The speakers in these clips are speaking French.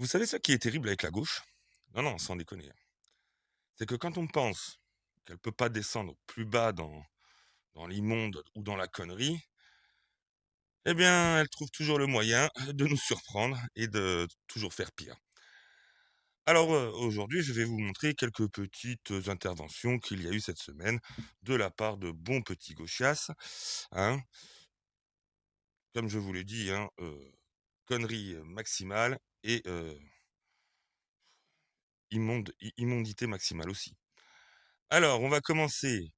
Vous savez ce qui est terrible avec la gauche? Non, non, sans déconner, hein. C'est que quand on pense qu'elle peut pas descendre plus bas dans l'immonde ou dans la connerie, eh bien, elle trouve toujours le moyen de nous surprendre et de toujours faire pire. Alors, aujourd'hui, je vais vous montrer quelques petites interventions qu'il y a eu cette semaine de la part de bons petits gauchias, hein. Comme je vous l'ai dit, hein, connerie, maximale et immondité maximale aussi. Alors, on va commencer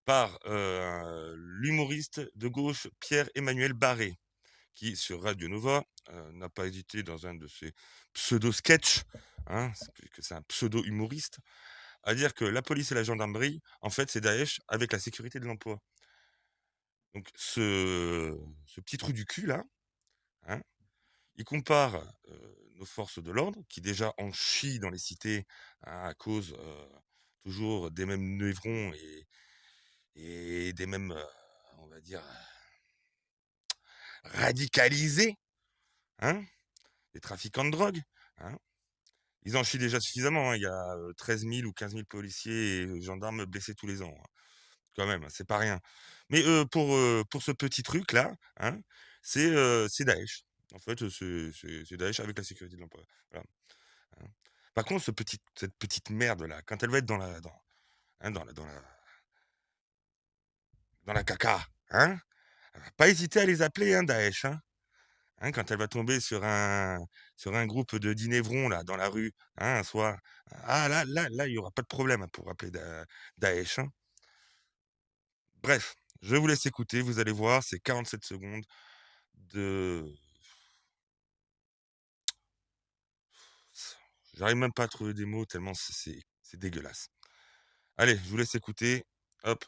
par, l'humoriste de gauche Pierre-Emmanuel Barré, qui sur Radio Nova, n'a pas hésité dans un de ses pseudo-sketchs, hein, que c'est un pseudo-humoriste, à dire que la police et la gendarmerie, en fait, c'est Daesh avec la sécurité de l'emploi. Donc ce petit trou du cul là, hein, il compare, nos forces de l'ordre qui déjà en chient dans les cités, hein, à cause, toujours des mêmes névrons et des mêmes, on va dire, radicalisés, hein, des trafiquants de drogue, hein. Ils en chient déjà suffisamment, hein. Il y a 13 000 ou 15 000 policiers et gendarmes blessés tous les ans, hein. Quand même, hein, c'est pas rien. Mais pour ce petit truc-là, hein, c'est Daesh. En fait, c'est Daesh avec la sécurité de l'emploi. Voilà, hein. Par contre, cette petite merde-là, quand elle va être hein, dans la caca, hein, elle va pas hésiter à les appeler, hein, Daesh, hein. Hein, quand elle va tomber sur un groupe de dinévrons là, dans la rue, hein, un soir, ah là, il y aura pas de problème, hein, pour appeler Daesh, hein. Bref, je vous laisse écouter, vous allez voir, c'est 47 secondes de j'arrive même pas à trouver des mots tellement c'est dégueulasse. Allez, je vous laisse écouter. Hop.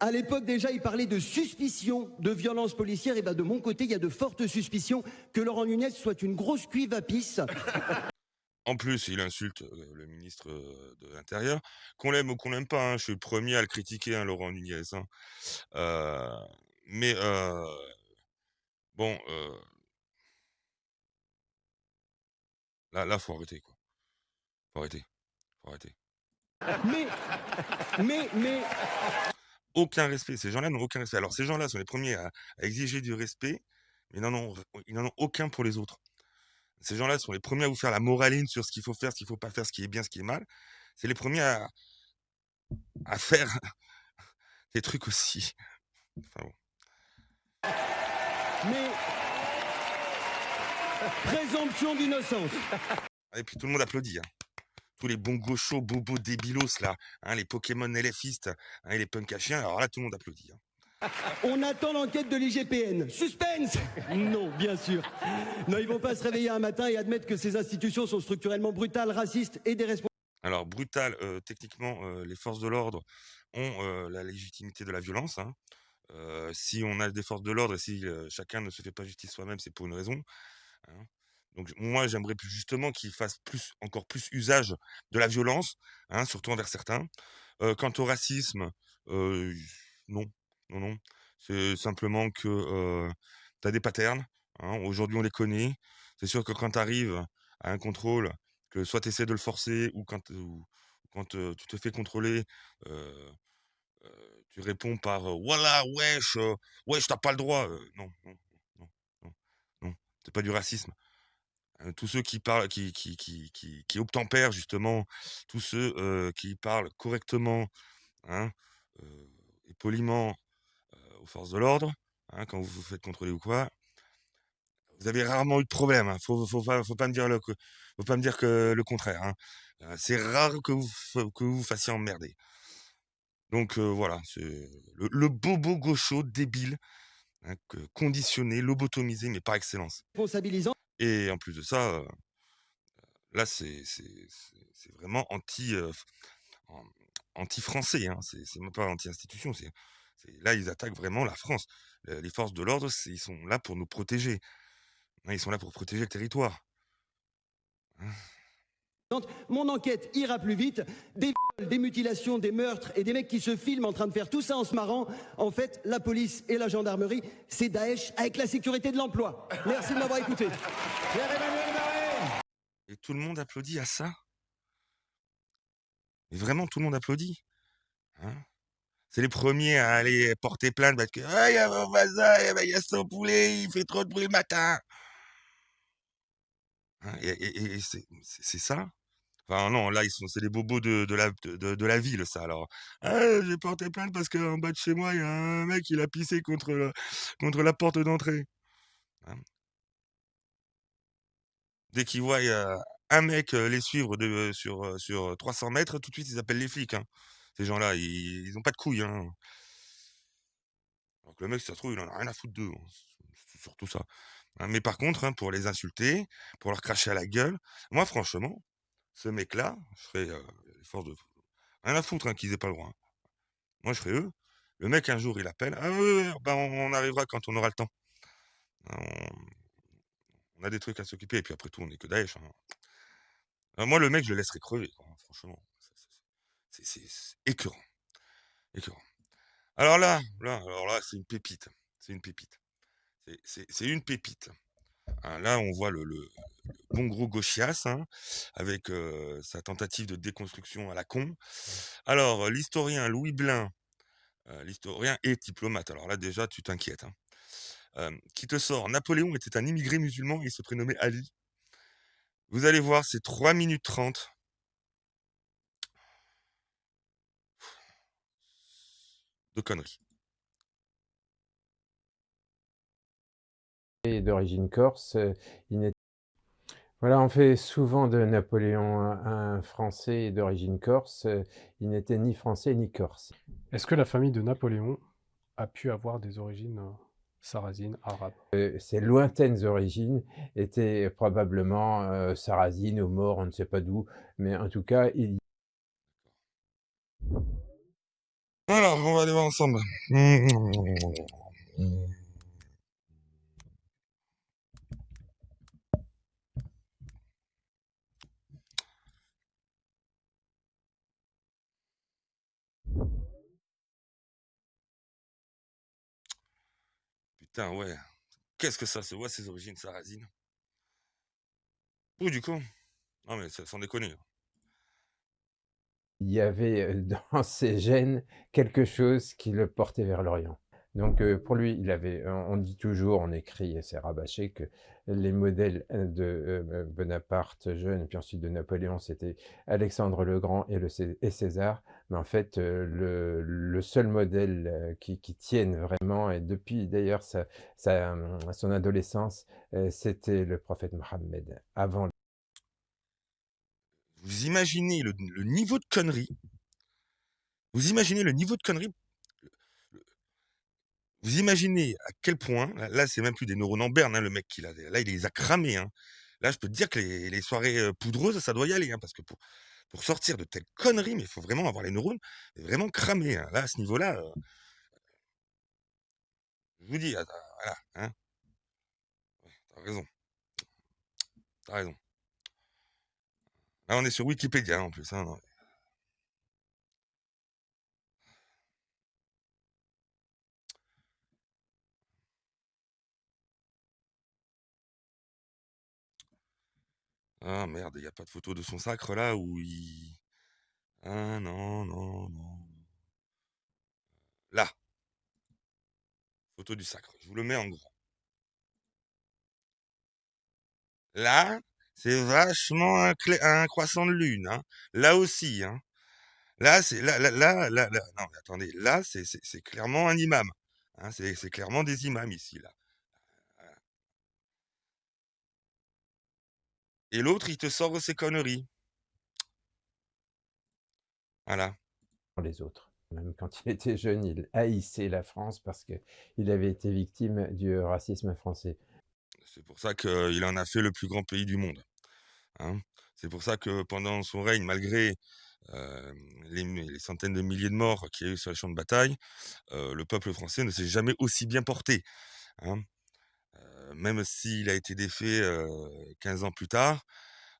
À l'époque, déjà, il parlait de suspicion de violence policière. Et ben, de mon côté, il y a de fortes suspicions que Laurent Nunez soit une grosse cuive à pisse. En plus, il insulte, le ministre, de l'intérieur. Qu'on l'aime ou qu'on l'aime pas, hein, je suis le premier à le critiquer, hein, Laurent Nunez, hein. Heu, mais bon, là, faut arrêter, quoi. Faut arrêter, faut arrêter. Mais, mais, Aucun respect, ces gens-là n'ont aucun respect. Alors ces gens-là sont les premiers à exiger du respect, mais ils n'en ont aucun pour les autres. Ces gens-là sont les premiers à vous faire la moraline sur ce qu'il faut faire, ce qu'il faut pas faire, ce qui est bien, ce qui est mal. C'est les premiers à faire des trucs aussi. Enfin bon. mais, présomption d'innocence. Et puis tout le monde applaudit, hein. Tous les bons gauchos, bobos, débilos, là, hein, les Pokémon LFistes, hein, et les punks à chiens, alors là, tout le monde applaudit, hein. On attend l'enquête de l'IGPN. Suspense. Non, bien sûr. Non, ils vont pas se réveiller un matin et admettre que ces institutions sont structurellement brutales, racistes et déresponsabilisées. Alors brutal, techniquement, les forces de l'ordre ont, la légitimité de la violence, hein. Si on a des forces de l'ordre et si, chacun ne se fait pas justice soi-même, c'est pour une raison, hein. Donc moi, j'aimerais plus justement qu'ils fassent encore plus usage de la violence, hein, surtout envers certains. Quant au racisme, heu, non, non, non. C'est simplement que, tu as des patterns, hein. Aujourd'hui, on les connaît. C'est sûr que quand tu arrives à un contrôle, que soit tu essaies de le forcer ou quand, tu te fais contrôler, heu tu réponds par, «Voilà, wesh, tu pas le droit», non, non, non, non, non, c'est pas du racisme. Tous ceux qui parlent qui obtempèrent justement, tous ceux, qui parlent correctement, hein, et poliment, aux forces de l'ordre, hein, quand vous vous faites contrôler ou quoi, vous avez rarement eu de problème, hein. Faut pas me dire faut pas me dire que le contraire, hein. C'est rare que vous vous fassiez emmerder. Donc voilà, c'est le bobo gaucho débile, hein, conditionné, lobotomisé, mais par excellence. Et en plus de ça, là, c'est vraiment an anti-français, hein. C'est même pas anti-institution, là, ils attaquent vraiment la France. Les forces de l'ordre, ils sont là pour nous protéger, hein, ils sont là pour protéger le territoire, hein. mon enquête ira plus vite. Des viols, des mutilations, des meurtres et des mecs qui se filment en train de faire tout ça en se marrant. En fait, la police et la gendarmerie, c'est Daesh avec la sécurité de l'emploi. Merci de m'avoir écouté. Pierre-Emmanuel Marais. Et tout le monde applaudit à ça. Mais vraiment, tout le monde applaudit. Hein. C'est les premiers à aller porter plainte parce que ah, il y a mon voisin, il y a son poulet, il fait trop de bruit le matin. Hein, et c'est ça. Enfin non, là c'est les bobos de la ville, ça. Alors, ah, j'ai porté plainte parce qu'en bas de chez moi, il y a un mec, il a pissé contre la porte d'entrée. Hein. Dès qu'ils voient un mec les suivre sur 300 mètres, tout de suite ils appellent les flics. Hein. Ces gens-là, ils ont pas de couilles. Hein. Alors que le mec, si ça se trouve, il en a rien à foutre d'eux. Hein. C'est surtout ça. Hein, mais par contre, hein, pour les insulter, pour leur cracher à la gueule, moi franchement, ce mec-là, je serais les forces de rien à foutre hein, qu'ils aient pas le droit. Hein. Moi, je serais eux. Le mec, un jour, il appelle. Ah oui, oui, bah, on arrivera quand on aura le temps. Hein, on a des trucs à s'occuper. Et puis après tout, on est que Daesh. Hein. Moi, le mec, je le laisserais crever. Quoi, hein, franchement, c'est écœurant. Écœurant. Alors là, c'est une pépite. C'est une pépite. C'est une pépite. Hein, là, on voit le bon gros gauchias hein, avec sa tentative de déconstruction à la con. Alors, l'historien Louis Blin, l'historien et diplomate, alors là déjà tu t'inquiètes, hein, qui te sort Napoléon était un immigré musulman et il se prénommait Ali. Vous allez voir, c'est 3 minutes 30 de conneries. D'origine corse, il n'est voilà, on fait souvent de Napoléon un Français d'origine corse, il n'était ni français ni corse. Est-ce que la famille de Napoléon a pu avoir des origines sarrasines, arabes? Ses lointaines origines étaient probablement sarrasines ou morts, on ne sait pas d'où, mais en tout cas, il Alors, on va aller voir ensemble. Putain, ouais. Qu'est-ce que ça se voit, ces origines sarrasines? Oui, du coup. Non, mais ça, sans déconner. il y avait dans ses gènes quelque chose qui le portait vers l'Orient. Donc pour lui, il avait, on dit toujours, on écrit, et c'est rabâché, que les modèles de Bonaparte jeune, puis ensuite de Napoléon, c'était Alexandre le Grand et César. Mais en fait, le seul modèle qui tienne vraiment, et depuis d'ailleurs son adolescence, c'était le prophète Mohammed, avant. Vous imaginez le niveau de conneries. Vous imaginez le niveau de conneries. Vous imaginez à quel point, là c'est même plus des neurones en berne, hein, le mec qu'il a. Là, il les a cramés. Hein. Là, je peux te dire que les soirées poudreuses, ça doit y aller. Hein, parce que pour sortir de telles conneries, mais il faut vraiment avoir les neurones vraiment cramés. Hein. Là, à ce niveau-là, je vous dis, voilà. Hein, ouais, t'as raison. T'as raison. Là, on est sur Wikipédia en plus. Hein, non. Ah merde, il n'y a pas de photo de son sacre là où il. Ah non, non, non. Là, photo du sacre. Je vous le mets en gros. Là, c'est vachement un croissant de lune. Hein. Là aussi. Hein. Là, c'est non, mais attendez. Là, c'est clairement un imam. Hein, c'est clairement des imams ici là. Voilà. Et l'autre, il te sort ses conneries. Voilà. Les autres. Même quand il était jeune, il haïssait la France parce qu'il avait été victime du racisme français. C'est pour ça qu'il en a fait le plus grand pays du monde. Hein. C'est pour ça que pendant son règne, malgré les centaines de milliers de morts qu'il y a eu sur les champs de bataille, le peuple français ne s'est jamais aussi bien porté. Hein. Même s'il a été défait 15 ans plus tard,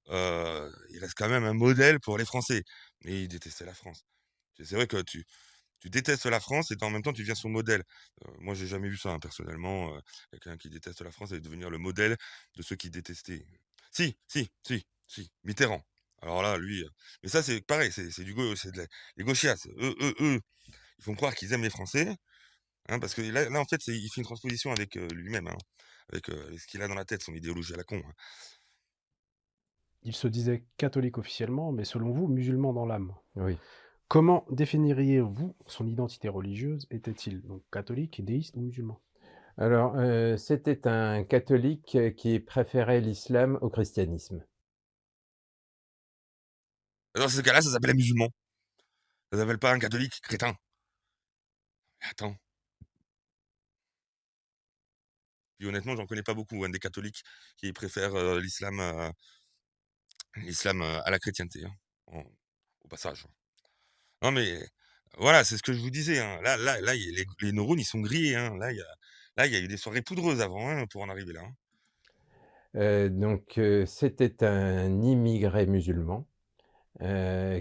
il reste quand même un modèle pour les Français. Et il détestait la France. C'est vrai que tu détestes la France et en même temps tu deviens son modèle. Moi, j'ai jamais vu ça, hein, personnellement. Quelqu'un qui déteste la France et devenir le modèle de ceux qui détestaient. Si, si, si, si, Mitterrand. Alors là, lui, mais ça c'est pareil, c'est les gauchias. Eux, ils font croire qu'ils aiment les Français, hein, parce que là en fait, il fait une transposition avec lui-même, hein, avec ce qu'il a dans la tête, son idéologie à la con, hein. Il se disait catholique officiellement, mais selon vous, musulman dans l'âme. Oui. Comment définiriez-vous son identité religieuse? Était-il donc catholique, déiste ou musulman? Alors, c'était un catholique qui préférait l'islam au christianisme. Dans ce cas-là, ça s'appelle un musulman. Ça s'appelle pas un catholique crétin. Mais attends. Puis honnêtement, j'en connais pas beaucoup, hein, des catholiques qui préfèrent l'islam à la chrétienté, hein, au passage. Non, mais voilà, c'est ce que je vous disais, hein. Là, les neurones, ils sont grillés, hein. Là, il y a eu des soirées poudreuses avant, hein, pour en arriver là, hein. Donc, c'était un immigré musulman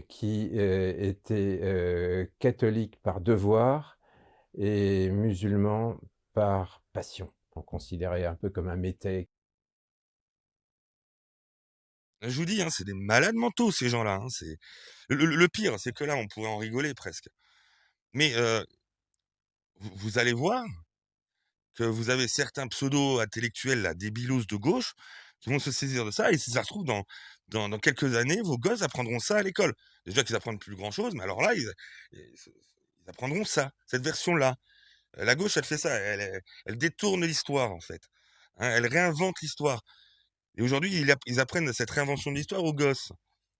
qui était catholique par devoir et musulman par passion. On considérait un peu comme un métèque. Je vous dis, hein, c'est des malades mentaux, ces gens-là, hein. Le pire, c'est que là, on pourrait en rigoler presque. Mais vous allez voir que vous avez certains pseudo-intellectuels, là, débilos de gauche, qui vont se saisir de ça, et si ça se trouve, dans quelques années, vos gosses apprendront ça à l'école. Déjà qu'ils apprennent plus grand-chose, mais alors là, ils apprendront ça, cette version-là. La gauche, elle fait ça, elle détourne l'histoire, en fait, hein, elle réinvente l'histoire. Et aujourd'hui, ils apprennent cette réinvention de l'histoire aux gosses,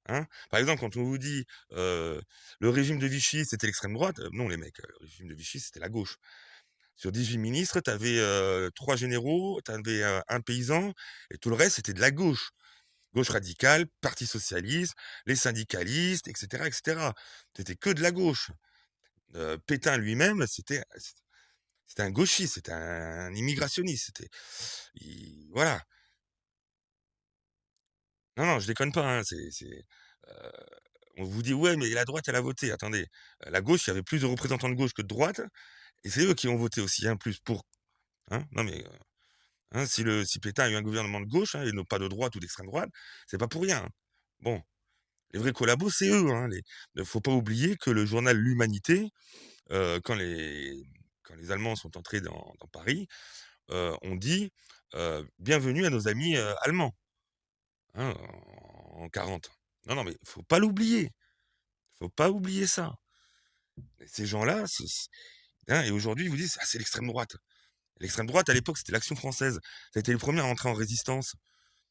hein. Par exemple, quand on vous dit le régime de Vichy, c'était l'extrême droite, non, les mecs, le régime de Vichy, c'était la gauche. Sur 18 ministres, tu avais 3 généraux, tu avais un paysan, et tout le reste, c'était de la gauche. Gauche radicale, Parti socialiste, les syndicalistes, etc., etc. C'était que de la gauche. Pétain lui-même, c'était un gauchiste, c'était un immigrationniste. Voilà. Non, non, je déconne pas, hein, heu, on vous dit: «Ouais, mais la droite, elle a voté». Attendez, la gauche, il y avait plus de représentants de gauche que de droite, et c'est eux qui ont voté aussi, hein, plus pour, hein. Non mais hein, si Pétain a eu un gouvernement de gauche, hein, et non pas de droite ou d'extrême droite, c'est pas pour rien, hein. Bon, les vrais collabos, c'est eux, hein. Faut pas oublier que le journal L'Humanité, quand les Allemands sont entrés dans Paris, ont dit «Bienvenue à nos amis allemands», hein, en 40. Non, non, mais faut pas l'oublier. Faut pas oublier ça. Et ces gens-là, hein, et aujourd'hui, ils vous disent: «Ah, c'est l'extrême droite». L'extrême droite, à l'époque, c'était l'Action française. Ça a été les premiers à entrer en résistance.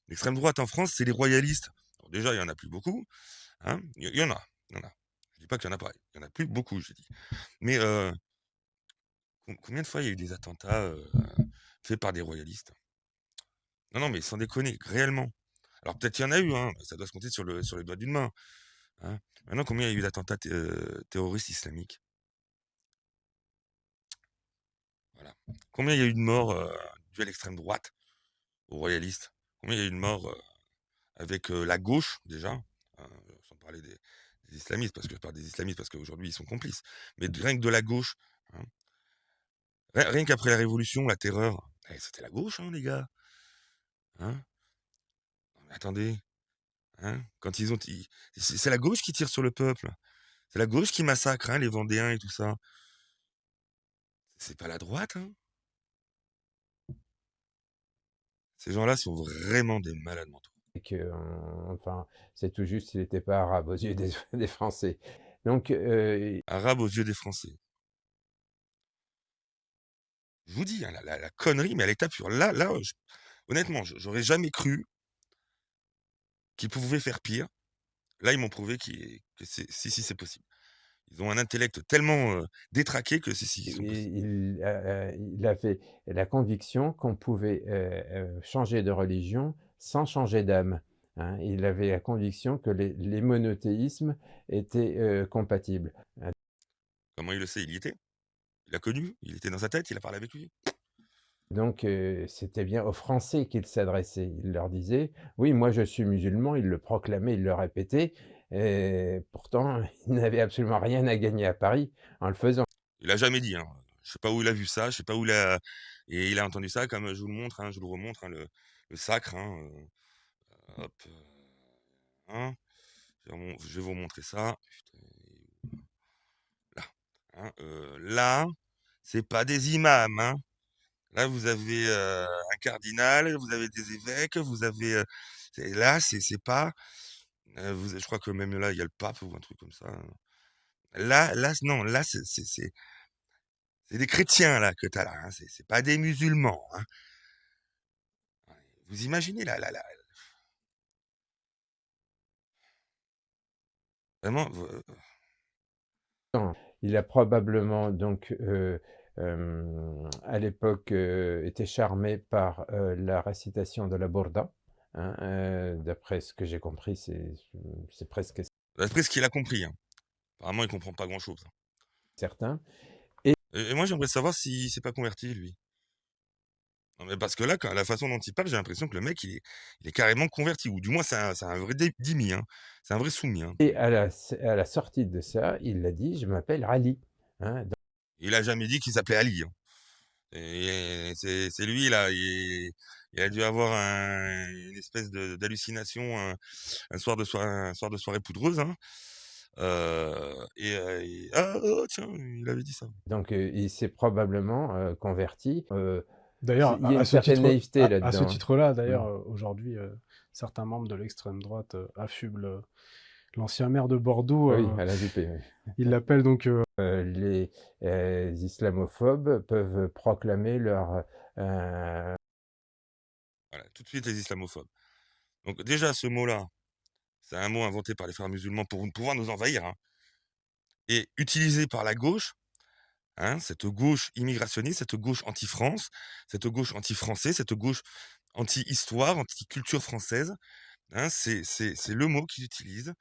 L'extrême droite en France, c'est les royalistes. Alors déjà, il y en a plus beaucoup, hein. Il y en a, il y en a. Je dis pas qu'il y en a pas. Il y en a plus beaucoup, j'ai dit. Mais combien de fois il y a eu des attentats faits par des royalistes? Non, non, mais sans déconner, réellement. Alors peut-être qu'il y en a eu, hein, mais ça doit se compter sur les doigts d'une main, hein. Maintenant, combien il y a eu d'attentats terroristes islamiques? Voilà. Combien il y a eu de morts dues à l'extrême droite, aux royalistes? Combien il y a eu de morts avec la gauche, déjà, sans parler des islamistes, parce que je parle des islamistes parce qu'aujourd'hui ils sont complices, mais rien que de la gauche, hein. Rien qu'après la Révolution, la Terreur, c'était la gauche, hein, les gars, hein. Non, mais attendez, hein, quand c'est la gauche qui tire sur le peuple, c'est la gauche qui massacre, hein, les Vendéens et tout ça. C'est pas la droite, hein. Ces gens-là sont vraiment des malades mentaux. Et que, enfin, c'est tout juste s'il n'était pas arabe aux yeux des, des Français. Donc, Arabes aux yeux des Français. Je vous dis, hein, la connerie, mais à l'état pur. Là, honnêtement, j'aurais jamais cru qu'ils pouvaient faire pire. Là, ils m'ont prouvé que si, c'est possible. Ils ont un intellect tellement détraqué que si, ils sont possibles. il avait la conviction qu'on pouvait changer de religion sans changer d'âme, hein. Il avait la conviction que les monothéismes étaient compatibles. Comment il le sait? Il y était. Il l'a connu. Il était dans sa tête. Il a parlé avec lui. Donc c'était bien aux Français qu'il s'adressait. Il leur disait: «Oui, moi je suis musulman», il le proclamait, il le répétait et pourtant il n'avait absolument rien à gagner à Paris en le faisant. Il a jamais dit, hein. Je sais pas où il a vu ça, je sais pas où il a et il a entendu ça comme, je vous le montre, hein, je vous le remontre, hein, le sacre, hein, hop, hein. Je vais vous montrer ça. Putain, là, hein, là, c'est pas des imams, hein. Là, vous avez, un cardinal, vous avez des évêques, vous avez, là, c'est pas, vous je crois que même là, il y a le pape ou un truc comme ça, hein. Là, non, là, c'est des chrétiens là que tu as là, hein, c'est pas des musulmans, hein. Vous imaginez la vraiment, Il a probablement donc, à l'époque, été charmé par, la récitation de la Burda, hein, d'après ce que j'ai compris, c'est presque d'après ce qu'il a compris, hein. Apparemment, il comprend pas grand-chose, hein. certain. Et moi, j'aimerais savoir s'il s'est pas converti lui. Non, mais parce que là, quand la façon dont il parle, j'ai l'impression que le mec, il est carrément converti ou du moins c'est un vrai dhimmi, hein. C'est un vrai soumis, hein. Et à la sortie de ça, il a dit: «Je m'appelle Ali», hein, Il a jamais dit qu'il s'appelait Ali, hein. Et c'est lui là, il a dû avoir une espèce d'hallucination un soir de soirée poudreuse, hein. Ah, oh, tiens, il avait dit ça. donc il s'est probablement, converti, D'ailleurs, il y a une à ce certaine titre, naïveté à ce là-dedans, hein. titre-là, Mmh. d'ailleurs, aujourd'hui, certains membres de l'extrême droite affublent l'ancien maire de Bordeaux. Oui, Alain Juppé, oui. Ils l'appellent donc Les, islamophobes peuvent proclamer leur, Voilà, tout de suite les islamophobes. Donc déjà ce mot-là, c'est un mot inventé par les frères musulmans pour pouvoir nous envahir, hein, et utilisé par la gauche, hein, cette gauche immigrationniste, cette gauche anti-France, cette gauche anti-français, cette gauche anti-histoire, anti-culture française, hein, c'est le mot qu'ils utilisent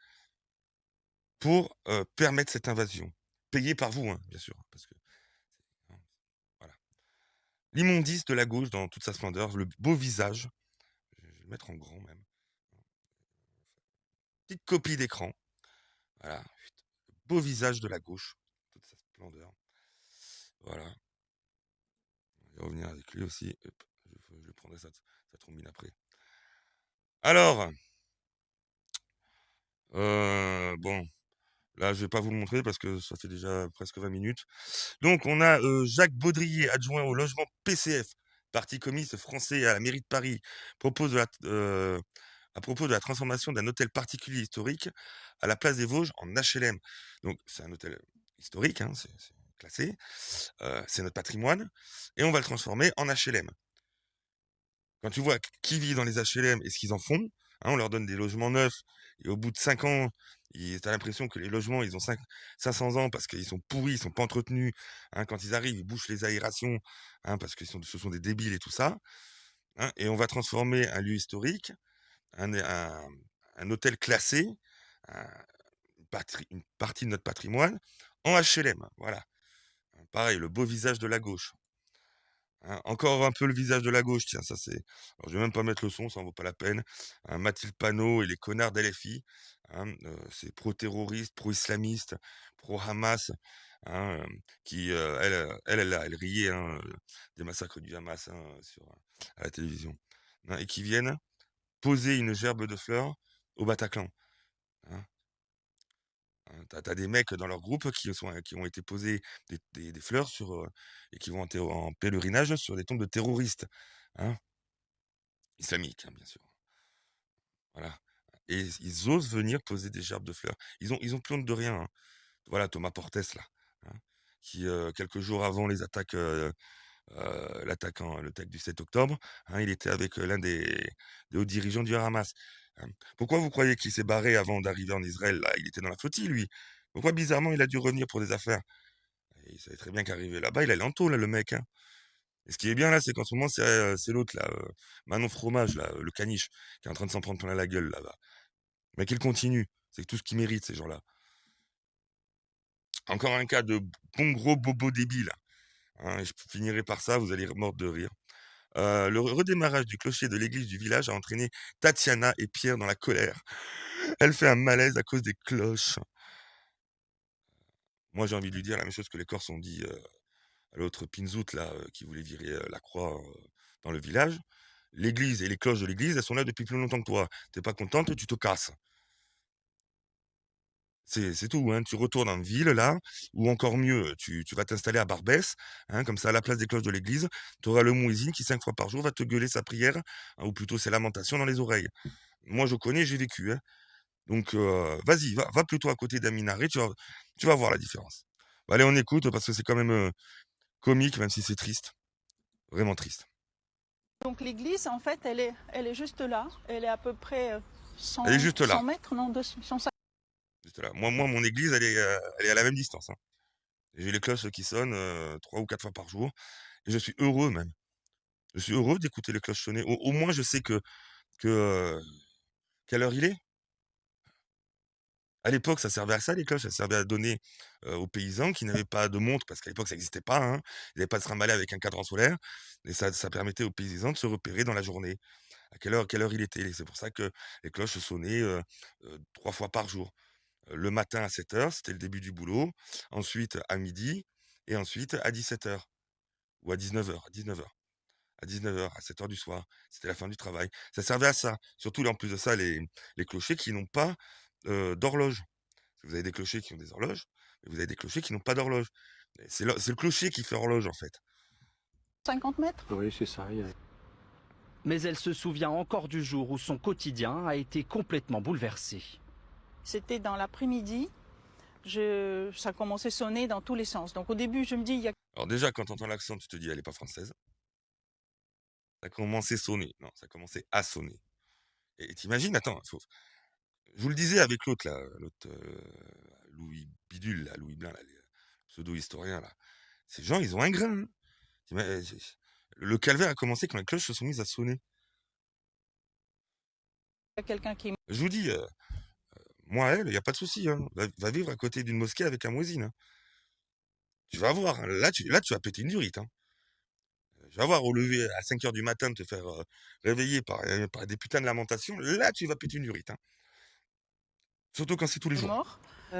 pour, permettre cette invasion. Payé par vous, hein, bien sûr, parce que hein, voilà. L'immondice de la gauche dans toute sa splendeur, le beau visage, je vais le mettre en grand même. Petite copie d'écran, voilà, le beau visage de la gauche, toute sa splendeur. Voilà, je vais revenir avec lui aussi. Hop, je prendrai sa trombine après. Alors, bon, là, je vais pas vous le montrer parce que ça fait déjà presque 20 minutes. Donc, on a Jacques Baudrier, adjoint au logement PCF, parti communiste français à la mairie de Paris, propose à propos de la transformation d'un hôtel particulier historique à la place des Vosges en HLM. Donc, c'est un hôtel historique, hein, c'est classé, c'est notre patrimoine, et on va le transformer en HLM. Quand tu vois qui vit dans les HLM et ce qu'ils en font, hein, on leur donne des logements neufs et au bout de 5 ans, tu as l'impression que les logements, ils ont 500 ans parce qu'ils sont pourris, ils sont pas entretenus, hein. Quand ils arrivent, ils bouchent les aérations, hein, parce que ce sont des débiles et tout ça, hein, et on va transformer un lieu historique, un hôtel classé, un une partie de notre patrimoine en HLM, voilà. Pareil, le beau visage de la gauche. Hein, encore un peu le visage de la gauche, tiens, ça c'est. Alors, je vais même pas mettre le son, ça en vaut pas la peine. Hein, Mathilde Panot et les connards d'LFI, hein, c'est pro-terroriste, pro-islamiste, pro-Hamas, hein, qui, elle riait, hein, des massacres du Hamas, hein, à la télévision, hein, et qui viennent poser une gerbe de fleurs au Bataclan, hein. Hein, t'as des mecs dans leur groupe qui ont été posés des fleurs et qui vont en pèlerinage sur des tombes de terroristes, hein, islamiques, hein, bien sûr. Voilà. Et ils osent venir poser des gerbes de fleurs. Ils ont plus honte de rien, hein. Voilà, Thomas Portes, là, hein, qui, quelques jours avant les attaques, l'attaque du 7 octobre, hein, il était avec l'un des hauts dirigeants du Hamas, hein. Pourquoi vous croyez qu'il s'est barré avant d'arriver en Israël, là? Il était dans la flottille, lui. Pourquoi bizarrement il a dû revenir pour des affaires? Et il savait très bien qu'arrivé là-bas, il allait en tôle, là, le mec, hein. Et ce qui est bien là, c'est qu'en ce moment, c'est l'autre là, Manon Fromage là, le caniche, qui est en train de s'en prendre plein la gueule là-bas. Mais qu'il continue, c'est tout ce qu'ils méritent ces gens-là. Encore un cas de bon gros bobo débile, hein, et je finirai par ça, vous allez mordre de rire. Le redémarrage du clocher de l'église du village a entraîné Tatiana et Pierre dans la colère. Elle fait un malaise à cause des cloches. Moi, j'ai envie de lui dire la même chose que les Corses ont dit à l'autre Pinzout, là, qui voulait virer la croix dans le village. L'église et les cloches de l'église, elles sont là depuis plus longtemps que toi. T'es pas contente, tu te casses. C'est tout, hein. Tu retournes en ville, là, ou encore mieux, tu vas t'installer à Barbès, hein, comme ça, à la place des cloches de l'église, tu auras le muezzin qui, 5 fois par jour, va te gueuler sa prière, hein, ou plutôt ses lamentations dans les oreilles. Moi, je connais, j'ai vécu, hein. Donc, vas-y, va plutôt à côté d'un minaret, tu vas voir la différence. Bah, allez, on écoute, parce que c'est quand même comique, même si c'est triste. Vraiment triste. Donc l'église, en fait, elle est juste là. Elle est à peu près Elle est 100, juste là. 100 mètres, non, 150. Juste là. Moi, mon église, elle est à la même distance, hein. J'ai les cloches qui sonnent 3 ou 4 fois par jour. Et je suis heureux même. Je suis heureux d'écouter les cloches sonner. Au moins, je sais que quelle heure il est. À l'époque, ça servait à ça, les cloches. Ça servait à donner aux paysans qui n'avaient pas de montre, parce qu'à l'époque, ça n'existait pas, hein. Ils n'avaient pas de se trimballer avec un cadran solaire. Et ça permettait aux paysans de se repérer dans la journée, à quelle heure il était. Et c'est pour ça que les cloches sonnaient 3 fois par jour. Le matin à 7 heures, c'était le début du boulot. Ensuite, à midi. Et ensuite, à 17 heures. Ou à 19 heures. À 19 heures, à 7 heures du soir. C'était la fin du travail. Ça servait à ça. Surtout, en plus de ça, les clochers qui n'ont pas d'horloge. Vous avez des clochers qui ont des horloges, mais vous avez des clochers qui n'ont pas d'horloge. C'est le clocher qui fait horloge, en fait. 50 mètres. Oui, c'est ça. Mais elle se souvient encore du jour où son quotidien a été complètement bouleversé. C'était dans l'après-midi. Ça commençait à sonner dans tous les sens. Donc au début, je me dis, il y a Alors déjà, quand tu entends l'accent, tu te dis, elle n'est pas française. Ça commençait à sonner. Non, ça commençait à sonner. Et t'imagines, attends, je vous le disais avec l'autre, là, l'autre Louis Bidule, là, Louis Blin, là, les pseudo-historiens, là. Ces gens, ils ont un grain, hein. Le calvaire a commencé quand les cloches se sont mises à sonner. quelqu'un qui... Je vous dis, moi, elle, il n'y a pas de souci, hein. Va vivre à côté d'une mosquée avec un muezzin, hein. Tu vas voir, hein. Là, tu vas péter une durite, hein. Tu vas voir, au lever à 5 heures du matin, te faire réveiller par des putains de lamentations, là, tu vas péter une durite, hein. Surtout quand c'est tous les est jours. mort.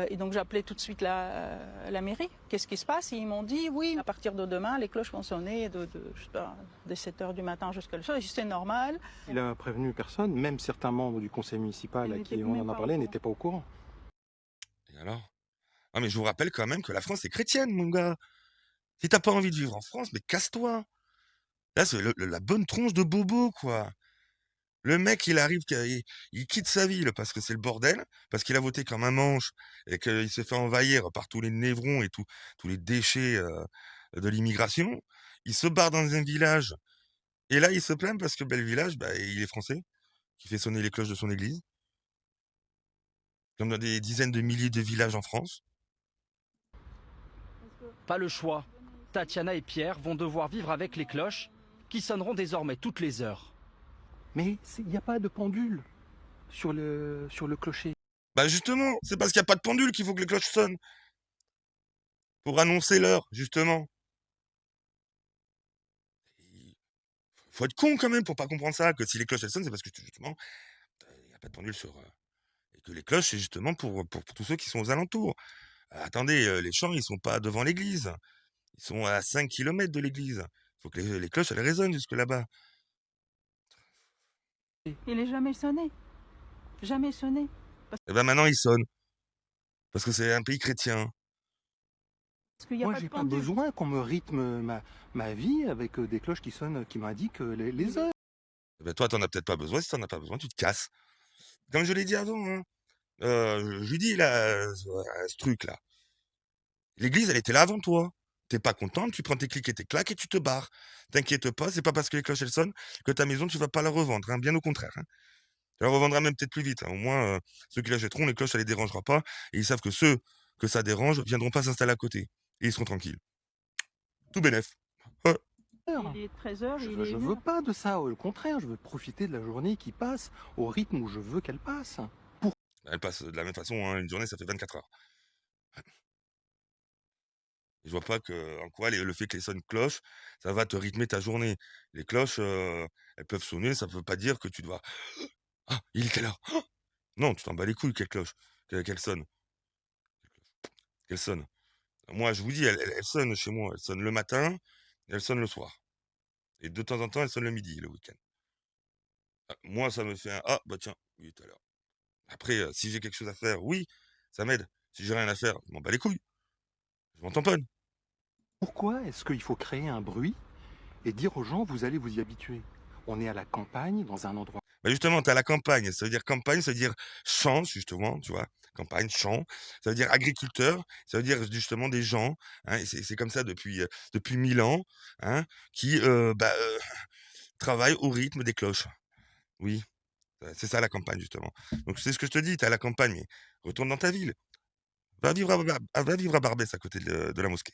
Et donc j'appelais tout de suite la mairie. Qu'est-ce qui se passe? Et ils m'ont dit, oui, à partir de demain, les cloches vont sonner je sais pas, dès 7 heures du matin jusqu'à le soir. Et c'est normal. Il a prévenu personne, même certains membres du conseil municipal Ils à n'étaient qui on même en a pas parlé au courant. n'étaient pas au courant. Et alors? Ah, mais je vous rappelle quand même que la France est chrétienne, mon gars. Si t'as pas envie de vivre en France, mais casse-toi. Là, c'est la bonne tronche de bobo, quoi. Le mec, il arrive, il quitte sa ville parce que c'est le bordel, parce qu'il a voté comme un manche et qu'il se fait envahir par tous les névrons et tous les déchets de l'immigration. Il se barre dans un village et là, il se plaint parce que le village, bah, il est français, qui fait sonner les cloches de son église, comme dans des dizaines de milliers de villages en France. Pas le choix. Tatiana et Pierre vont devoir vivre avec les cloches, qui sonneront désormais toutes les heures. Mais il n'y a pas de pendule sur le clocher. Bah justement, c'est parce qu'il n'y a pas de pendule qu'il faut que les cloches sonnent. Pour annoncer l'heure, justement. Faut être con quand même pour pas comprendre ça, que si les cloches elles sonnent, c'est parce que justement, il n'y a pas de pendule sur. Et que les cloches, c'est justement pour tous ceux qui sont aux alentours. Attendez, les champs, ils sont pas devant l'église. Ils sont à 5 kilomètres de l'église. Faut que les cloches, elles résonnent jusque là-bas. Il n'est jamais sonné. Jamais sonné. Et ben maintenant, ils sonnent. Parce que c'est un pays chrétien. Parce qu'il y a Moi, pas de j'ai pas pendule. besoin qu'on me rythme ma vie avec des cloches qui sonnent, qui m'indiquent les heures. Eh ben toi, t'en as peut-être pas besoin. Si t'en as pas besoin, tu te casses. Comme je l'ai dit avant, hein. Je lui dis là, ce truc-là. L'église, elle était là avant toi. T'es pas contente, tu prends tes clics et tes claques et tu te barres. T'inquiète pas, c'est pas parce que les cloches elles sonnent que ta maison tu vas pas la revendre, hein, bien au contraire, hein. Tu la revendras même peut-être plus vite, hein. Au moins, ceux qui l'achèteront, les cloches ça les dérangera pas et ils savent que ceux que ça dérange viendront pas s'installer à côté et ils seront tranquilles. Tout bénef. Ouais. Il est 13h, Je veux pas de ça, au contraire, je veux profiter de la journée qui passe au rythme où je veux qu'elle passe. Elle passe de la même façon, hein, une journée ça fait 24 heures. Je vois pas en quoi le fait que les sonnes cloches, ça va te rythmer ta journée. Les cloches, elles peuvent sonner, ça veut pas dire que tu dois: «Ah, il est quelle heure? Ah!» Non, tu t'en bats les couilles qu'elle cloche, qu'elle sonne, qu'elle sonne. Moi, je vous dis, elle sonne chez moi, elle sonne le matin et elle sonne le soir et de temps en temps, elle sonne le midi, le week-end. Ah, moi, ça me fait un: «Ah, bah, tiens, il est à l'heure». Après, si j'ai quelque chose à faire, oui, ça m'aide. Si j'ai rien à faire, je m'en bats les couilles, je m'en tamponne. Pourquoi est-ce qu'il faut créer un bruit et dire aux gens, vous allez vous y habituer? On est à la campagne, dans un endroit. Bah, justement, tu as la campagne, ça veut dire campagne, ça veut dire champ, justement, tu vois? Campagne, champ, ça veut dire agriculteur, ça veut dire justement des gens, hein, et c'est comme ça depuis 1000 ans, hein, qui, travaillent au rythme des cloches. Oui, c'est ça la campagne, justement. Donc c'est ce que je te dis, tu es à la campagne, mais retourne dans ta ville. Va vivre à Barbès, à côté de la mosquée.